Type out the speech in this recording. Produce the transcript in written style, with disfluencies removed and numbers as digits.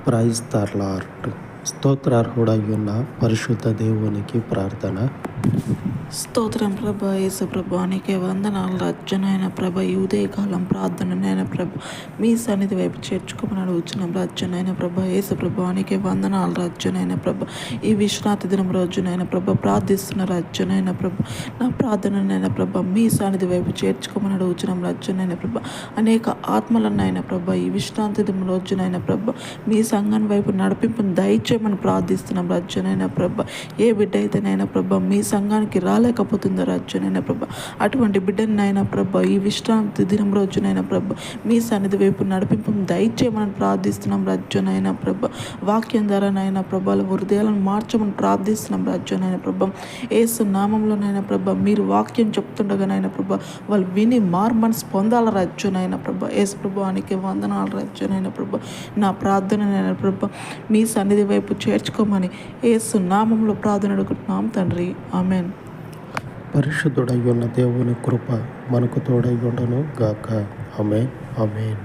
Praise the lord. స్తోత్రార్హుడయ్యున్న పరిశుద్ధ దేవునికి ప్రార్థన. స్తోత్రం ప్రభా, యేసు ప్రభా, నీకే వందనాలు రచ్చనైన ప్రభ. ఈ ఉదయకాలం ప్రార్థననైన ప్రభ మీ సన్నిధి వైపు చేర్చుకోమని అడుగుతున్నాం రచ్చనైన ప్రభ. యేసు ప్రభా, నీకే వందనాలు రచ్చనైన ప్రభ. ఈ విశ్రాంతి దినం రోజునైన ప్రభ ప్రార్థిస్తున్న రచ్చనైన ప్రభ. నా ప్రార్థననైన ప్రభ మీ సన్నిధి వైపు చేర్చుకోమని అడుగుతున్నాం రచ్చనైన ప్రభ. అనేక ఆత్మలనైన ప్రభ ఈ విశ్రాంతి దినం రోజునైన ప్రభ మీ సంఘం వైపు నడిపింపును దయచేయమని ప్రార్థిస్తున్నాం రచ్చనైన ప్రభ. ఏ బిడ్డ అయితేనైనా ప్రభ మీ సంఘానికి రాలేకపోతుందో రచ్చనైన ప్రభ, అటువంటి బిడ్డనైనా ప్రభ ఈ విశ్రాంతి దినం రోజునైనా ప్రభ మీ సన్నిధి వైపు నడిపింపును దయచేయమని ప్రార్థిస్తున్నాం రచ్చనైన ప్రభ. వాక్యం ద్వారానైనా ప్రభ హృదయాలను మార్చమని ప్రార్థిస్తున్నాం రచ్చనైన ప్రభ. యేసు నామంలోనైనా ప్రభ మీరు వాక్యం చెప్తుండగానైనా ప్రభ వాళ్ళు విని మార్మన్స్ పొందాల రచ్చనైన ప్రభ. యేసు ప్రభానికి వందనాలు రచ్చనైన ప్రభ. నా ప్రార్థనైనా ప్రభ మీ సన్నిధి వైపు చేర్చుకోమని యేసు నామంలో ప్రార్థన అడుగుతున్నాం తండ్రి, ఆమెన్. పరిశుద్ధుడయ్యున్న దేవుని కృప మనకు తోడై ఉండును గాక. ఆమేన్, ఆమేన్.